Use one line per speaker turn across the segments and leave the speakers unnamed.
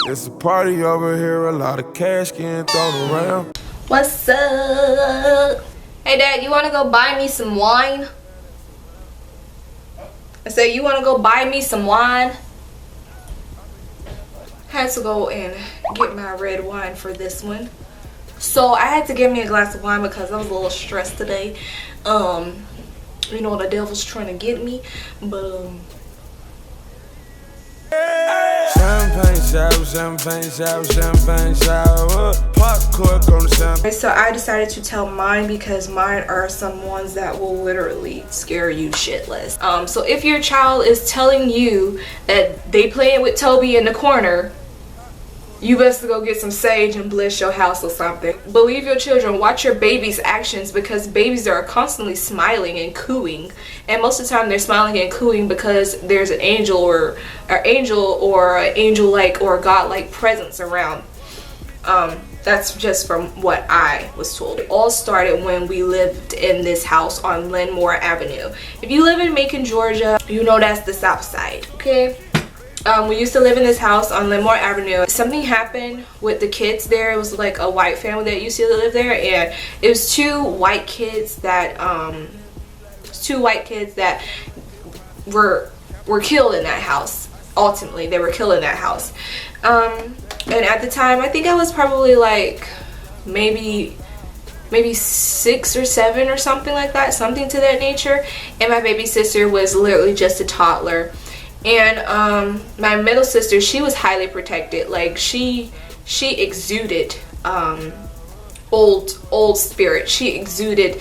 It's a party over here, a lot of cash getting thrown around.
What's up? Hey Dad, you wanna go buy me some wine? I said, you wanna go buy me some wine? Had to go and get my red wine for this one. So I had to get me a glass of wine because I was a little stressed today. You know, the devil's trying to get me, but
Champagne shower, champagne shower, champagne shower. Popcorn on the champagne.
so I decided to tell mine because mine are some ones that will literally scare you shitless. So if your child is telling you that they playing with Toby in the corner, you best to go get some sage and bless your house or something. Believe your children. Watch your baby's actions because babies are constantly smiling and cooing, and most of the time they're smiling and cooing because there's an angel or an angel-like or godlike presence around. That's just from what I was told. It all started when we lived in this house on Lenmore Avenue. If you live in Macon, Georgia, you know that's the south side, okay? We used to live in this house on Lenmore Avenue. Something happened with the kids there. It was like a white family that used to live there, and it was two white kids that were killed in that house. Ultimately, they were killed in that house. And at the time, I think I was probably like maybe 6 or 7 or something like that, something to that nature. And my baby sister was literally just a toddler. And my middle sister, she was highly protected. Like she exuded old spirit. She exuded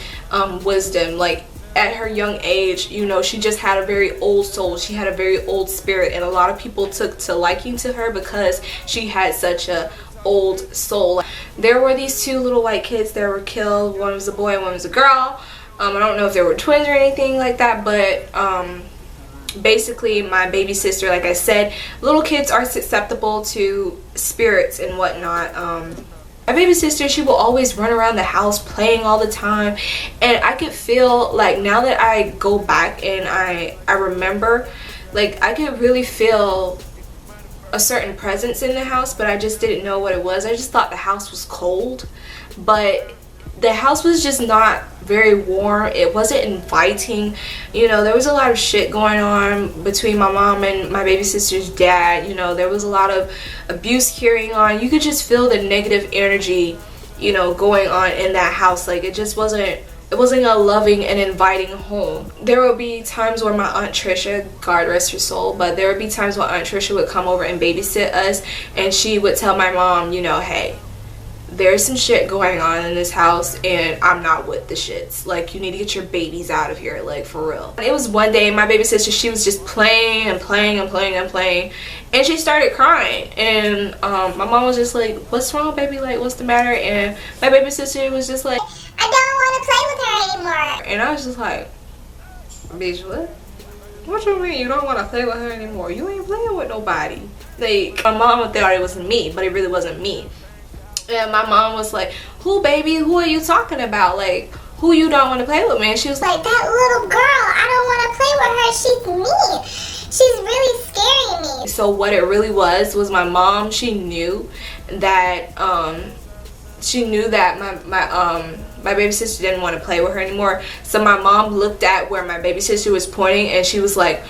wisdom. Like at her young age, you know, she just had a very old soul. She had a very old spirit, and a lot of people took to liking to her because she had such a old soul. There were these two little white kids that were killed. One was a boy and one was a girl. I don't know if they were twins or anything like that, but basically my baby sister, like I said, little kids are susceptible to spirits and whatnot. My baby sister, she will always run around the house playing all the time, and I could feel like, now that I go back and I remember, like I could really feel a certain presence in the house, but I just didn't know what it was. I just thought the house was cold, but the house was just not very warm. It wasn't inviting. You know, there was a lot of shit going on between my mom and my baby sister's dad. You know, there was a lot of abuse carrying on. You could just feel the negative energy, you know, going on in that house. Like it wasn't a loving and inviting home. There would be times where my Aunt Trisha, God rest her soul, but there would be times when Aunt Trisha would come over and babysit us, and she would tell my mom, you know, hey, there's some shit going on in this house and I'm not with the shits. Like, you need to get your babies out of here, like for real. It was one day, my baby sister, she was just playing and playing and playing and playing, and she started crying, and my mom was just like, what's wrong, baby? Like, what's the matter? And my baby sister was just like, I don't want to play with her anymore. And I was just like, bitch, what? What you mean you don't want to play with her anymore? You ain't playing with nobody. Like, my mom thought it was me, but it really wasn't me. And my mom was like, who, baby? Who are you talking about? Like, who you don't want to play with, man? She was like,
that little girl, I don't want to play with her. She's mean. She's really scaring me.
So what it really was my mom, she knew that my baby sister didn't want to play with her anymore. So my mom looked at where my baby sister was pointing, and she was like,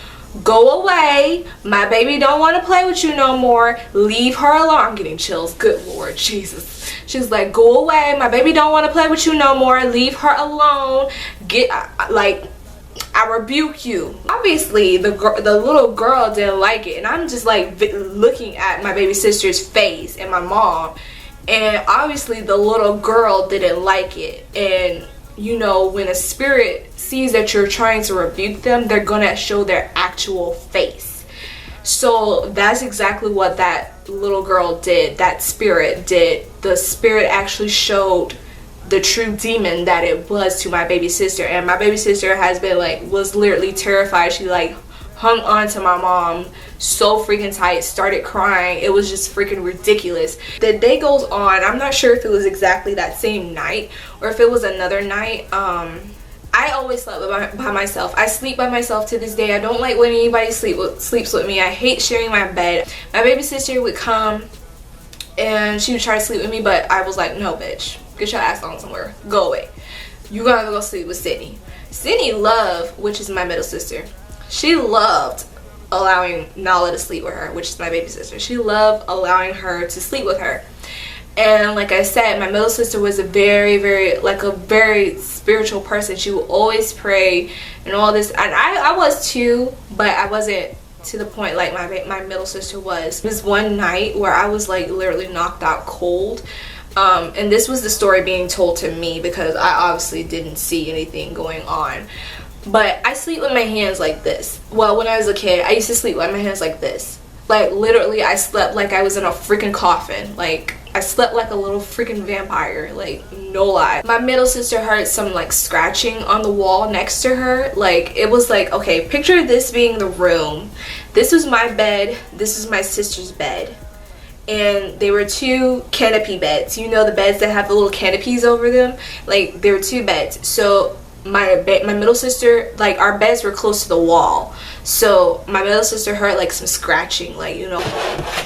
go away, my baby don't want to play with you no more, leave her alone. I'm getting chills, good Lord Jesus. She's like, go away, my baby don't want to play with you no more, leave her alone, I rebuke you. Obviously the little girl didn't like it, and I'm just like looking at my baby sister's face and my mom, and obviously the little girl didn't like it. And you know, when a spirit sees that you're trying to rebuke them, they're gonna show their actual face. So that's exactly what that little girl did, that spirit did. The spirit actually showed the true demon that it was to my baby sister, and my baby sister was literally terrified. She like hung on to my mom so freaking tight, started crying. It was just freaking ridiculous. The day goes on. I'm not sure if it was exactly that same night or if it was another night. I always slept by myself. I sleep by myself to this day. I don't like when anybody sleeps with me. I hate sharing my bed. My baby sister would come and she would try to sleep with me, but I was like, no bitch, get your ass on somewhere, go away, you gotta go sleep with Sydney. Sydney loved, which is my middle sister, she loved allowing Nala to sleep with her, which is my baby sister. She loved allowing her to sleep with her. And like I said, my middle sister was a very spiritual person. She would always pray and all this, and I was too, but I wasn't to the point like my middle sister was. There was one night where I was like literally knocked out cold, and this was the story being told to me because I obviously didn't see anything going on. But I sleep with my hands like this. Well, when I was a kid, I used to sleep with my hands like this. Like, literally, I slept like I was in a freaking coffin. Like, I slept like a little freaking vampire. Like, no lie. My middle sister heard some, like, scratching on the wall next to her. Like, it was like, okay, picture this being the room. This was my bed. This was my sister's bed. And they were two canopy beds. You know the beds that have the little canopies over them? Like, there were two beds. So my middle sister, like, our beds were close to the wall, so my middle sister heard like some scratching, like, you know,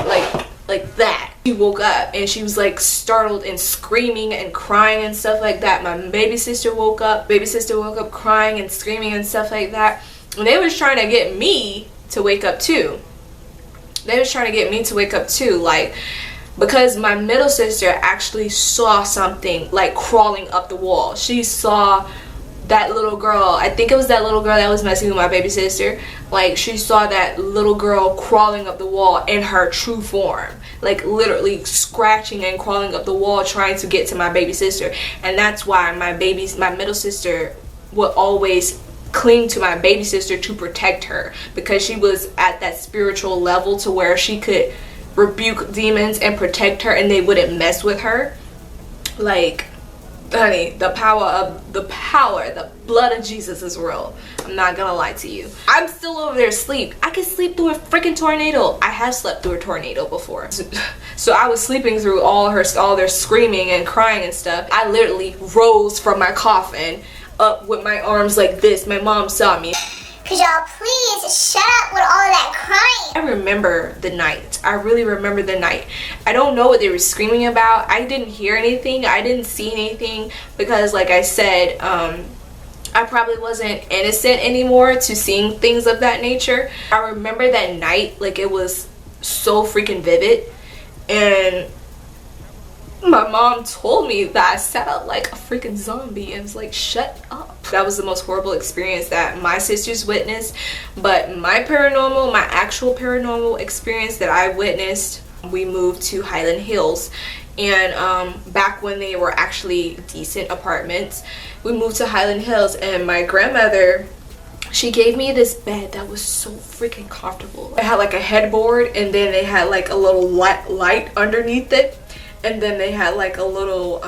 like that. She woke up and she was like startled and screaming and crying and stuff like that. My baby sister woke up crying and screaming and stuff like that, and they was trying to get me to wake up too. Like, because my middle sister actually saw something like crawling up the wall. She saw that little girl, I think it was that little girl that was messing with my baby sister. Like, she saw that little girl crawling up the wall in her true form, like literally scratching and crawling up the wall trying to get to my baby sister. And that's why my middle sister would always cling to my baby sister to protect her, because she was at that spiritual level to where she could rebuke demons and protect her and they wouldn't mess with her. Like, honey, the blood of Jesus is real. I'm not gonna lie to you. I'm still over there asleep. I can sleep through a freaking tornado. I have slept through a tornado before. So I was sleeping through all their screaming and crying and stuff. I literally rose from my coffin up with my arms like this. My mom saw me.
Could y'all please shut up with all of that crying?
I remember the night. I really remember the night. I don't know what they were screaming about. I didn't hear anything. I didn't see anything because, like I said, I probably wasn't innocent anymore to seeing things of that nature. I remember that night like it was so freaking vivid, and my mom told me that I sat up like a freaking zombie and was like, shut up. That was the most horrible experience that my sisters witnessed. But my actual paranormal experience that I witnessed, we moved to Highland Hills. And back when they were actually decent apartments, we moved to Highland Hills, and my grandmother, she gave me this bed that was so freaking comfortable. It had like a headboard, and then they had like a little light underneath it. And then they had like a little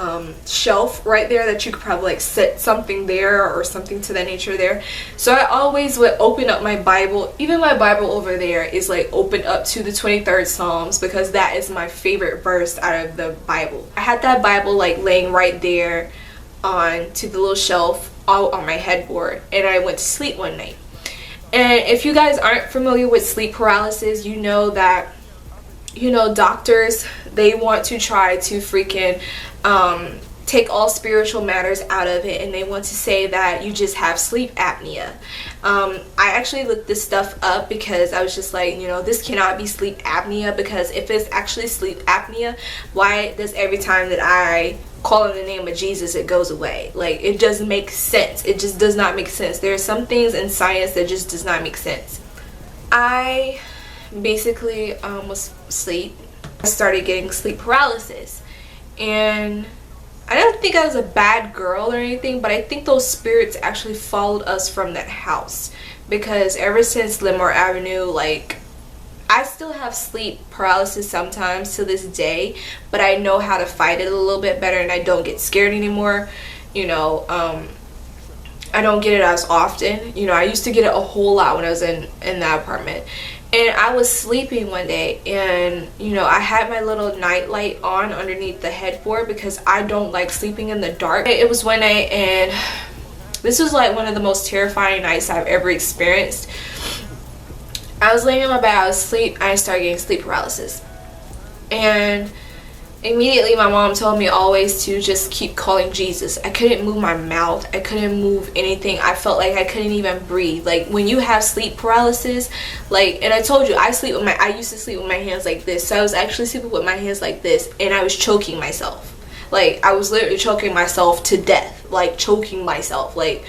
shelf right there that you could probably like set something there or something to that nature there. So I always would open up my Bible. Even my Bible over there is like open up to the 23rd Psalms, because that is my favorite verse out of the Bible. I had that Bible like laying right there onto the little shelf on my headboard, and I went to sleep one night. And if you guys aren't familiar with sleep paralysis, you know that, you know, doctors, they want to try to freaking take all spiritual matters out of it, and they want to say that you just have sleep apnea. I actually looked this stuff up because I was just like, you know, this cannot be sleep apnea, because if it's actually sleep apnea, why does every time that I call in the name of Jesus it goes away? Like, it doesn't make sense. It just does not make sense. There are some things in science that just does not make sense. I basically was asleep. I started getting sleep paralysis, and I don't think I was a bad girl or anything, but I think those spirits actually followed us from that house, because ever since Limor Avenue, like, I still have sleep paralysis sometimes to this day, but I know how to fight it a little bit better, and I don't get scared anymore. You know, I don't get it as often. You know, I used to get it a whole lot when I was in that apartment. And I was sleeping one day, and, you know, I had my little night light on underneath the headboard because I don't like sleeping in the dark. It was one night, and this was like one of the most terrifying nights I've ever experienced. I was laying in my bed, I was asleep, I started getting sleep paralysis. And Immediately my mom told me always to just keep calling Jesus. I couldn't move my mouth. I couldn't move anything. I felt like I couldn't even breathe. Like when you have sleep paralysis, like, and I told you I used to sleep with my hands like this. So I was actually sleeping with my hands like this, and I was choking myself. Like I was literally choking myself to death. Like choking myself. Like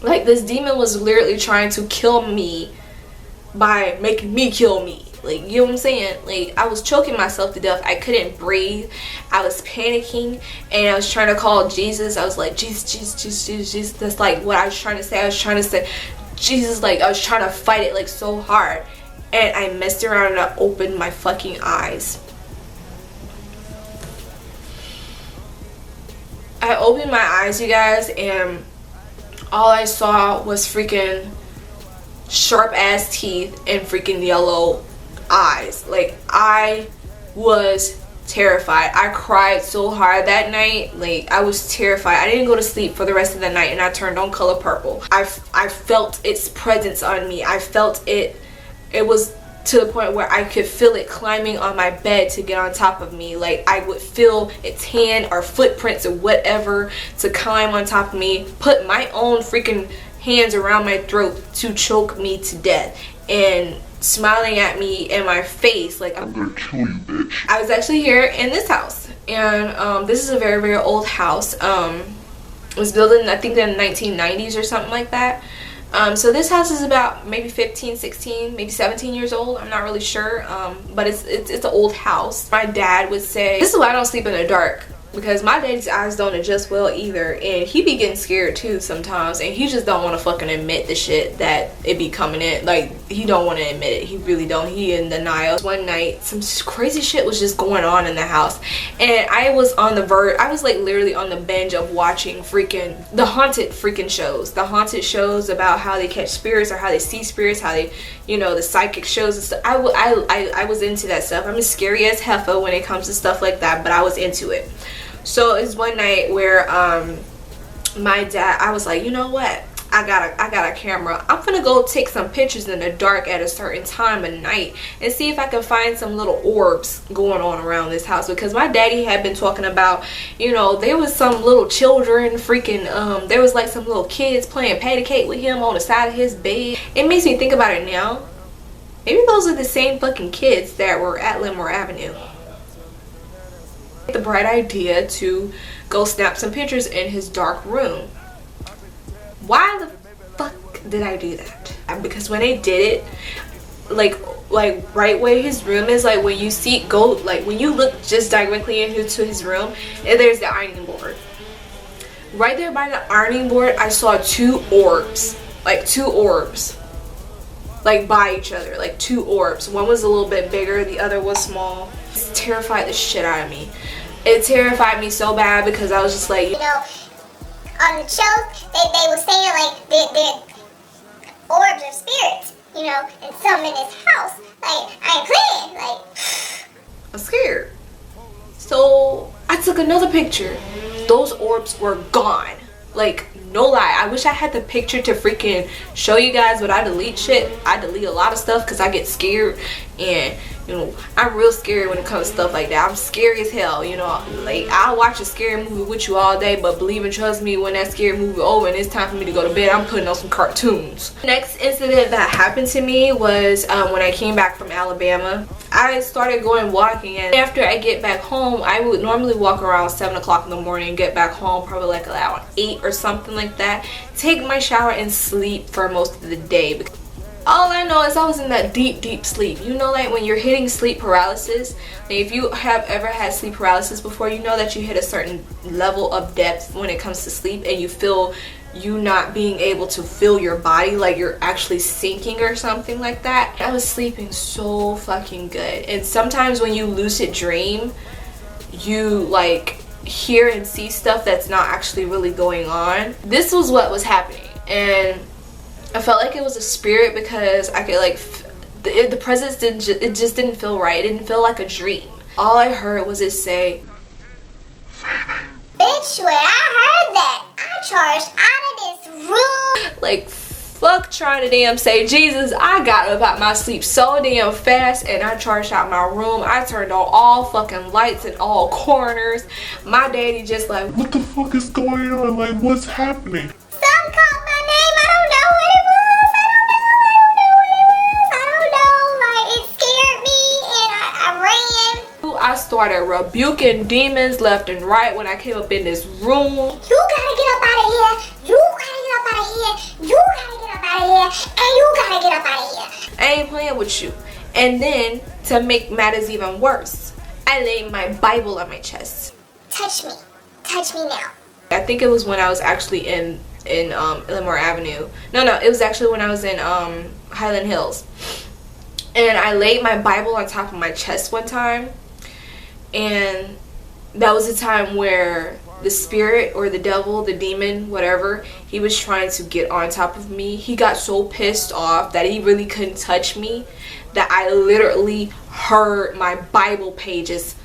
like this demon was literally trying to kill me by making me kill me. Like, you know what I'm saying? Like, I was choking myself to death. I couldn't breathe. I was panicking, and I was trying to call Jesus. I was like, Jesus, Jesus, Jesus, Jesus, Jesus. That's like what I was trying to say. I was trying to say Jesus. Like, I was trying to fight it like so hard, and I messed around and I opened my fucking eyes. I opened my eyes, you guys, and all I saw was freaking sharp ass teeth and freaking yellow eyes. Like, I was terrified. I cried so hard that night. Like, I was terrified. I didn't go to sleep for the rest of the night, and I turned on Color Purple. I felt its presence on me. I felt it. It was to the point where I could feel it climbing on my bed to get on top of me. Like, I would feel its hand or footprints or whatever to climb on top of me, put my own freaking hands around my throat to choke me to death, and smiling at me in my face like, I'm gonna kill you, bitch. I was actually here in this house, and this is a very, very old house. It was built in, I think, in the 1990s or something like that. So this house is about maybe 15, 16, maybe 17 years old. I'm not really sure, but it's an old house. My dad would say, this is why I don't sleep in the dark, because my daddy's eyes don't adjust well either, and he be getting scared too sometimes, and he just don't want to fucking admit the shit that it be coming in. Like, he don't want to admit it. He really don't. He in denial. One night, some crazy shit was just going on in the house, and I was on the verge. I was like literally on the bench of watching freaking the haunted freaking shows. The haunted shows about how they catch spirits or how they see spirits, how they, you know, the psychic shows and stuff. I was into that stuff. I'm as scary as heifer when it comes to stuff like that, but I was into it. So it's one night where my dad, I was like, you know what, I got a camera. I'm gonna go take some pictures in the dark at a certain time of night and see if I can find some little orbs going on around this house, because my daddy had been talking about, you know, there was some little children freaking there was like some little kids playing patty cake with him on the side of his bed. It makes me think about it now. Maybe those are the same fucking kids that were at Limor Avenue. The bright idea to go snap some pictures in his dark room. Why the fuck did I do that? Because when I did it, like right where his room is, like when you see when you look just directly into his room, and there's the ironing board. Right there by the ironing board, I saw two orbs, like by each other, like two orbs. One was a little bit bigger, the other was small. It terrified the shit out of me. It terrified me so bad, because I was just like,
you know, on the shows, they were saying like they're orbs or spirits, you know, and some in his house. Like, I ain't playing. Like,
I'm scared. So I took another picture. Those orbs were gone. Like, no lie. I wish I had the picture to freaking show you guys, but I delete shit. I delete a lot of stuff because I get scared, and you know, I'm real scared when it comes to stuff like that. I'm scary as hell, you know. Like, I'll watch a scary movie with you all day, but believe and trust me, when that scary movie over and it's time for me to go to bed, I'm putting on some cartoons. Next incident that happened to me was when I came back from Alabama. I started going walking, and after I get back home, I would normally walk around 7 o'clock in the morning, get back home probably like around 8 or something like that, take my shower and sleep for most of the day. All I know is I was in that deep sleep. You know, like when you're hitting sleep paralysis, like if you have ever had sleep paralysis before, you know that you hit a certain level of depth when it comes to sleep, and you feel you not being able to feel your body, like you're actually sinking or something like that. I was sleeping so fucking good. And sometimes when you lucid dream, you like hear and see stuff that's not actually really going on. This was what was happening, and I felt like it was a spirit, because I could like the presence it just didn't feel right. It didn't feel like a dream. All I heard was it say,
bitch, when I heard that, I charged out of this room.
Like, Fuck trying to damn say Jesus. I got up out my sleep so damn fast and I charged out my room. I turned on all fucking lights in all corners. My daddy just like,
what the fuck is going on? Like, what's happening?
Some called my name. I don't know what it was. I don't know. Like, it scared me and I ran.
I started rebuking demons left and right when I came up in this room.
You gotta get up out of here. You gotta get up out of here. You gotta get up out of here. And you gotta get up out of here.
I ain't playing with you. And then, to make matters even worse, I laid my Bible on my chest.
Touch me. Touch me now.
I think it was when I was actually in Illimore Avenue. No, it was actually when I was in Highland Hills. And I laid my Bible on top of my chest one time. And that was a time where the spirit or the devil, the demon, whatever, he was trying to get on top of me. He got so pissed off that he really couldn't touch me that I literally heard my Bible pages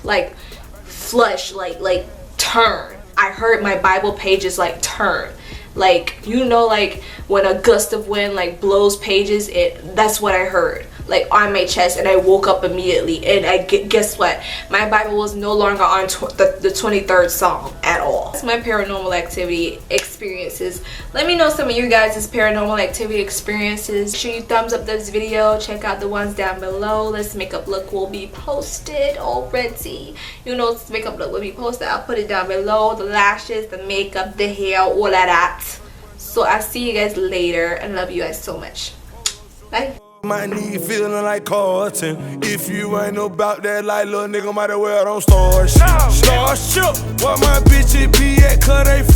like flush, like turn. I heard my Bible pages like turn. Like, you know, like when a gust of wind like blows pages, that's what I heard, like on my chest. And I woke up immediately, and guess what, my Bible was no longer on the 23rd Psalm at all. That's my paranormal activity experiences. Let me know some of you guys' paranormal activity experiences. Make sure you thumbs up this video, check out the ones down below. This makeup look will be posted already. You know, this makeup look will be posted. I'll put it down below, the lashes, the makeup, the hair, all of that. So I'll see you guys later, and love you guys so much. Bye.
Might need feeling like Carlton. If you ain't about that light, little nigga might as well don't start shit. Start shit. What my bitch it be at, 'cause they free.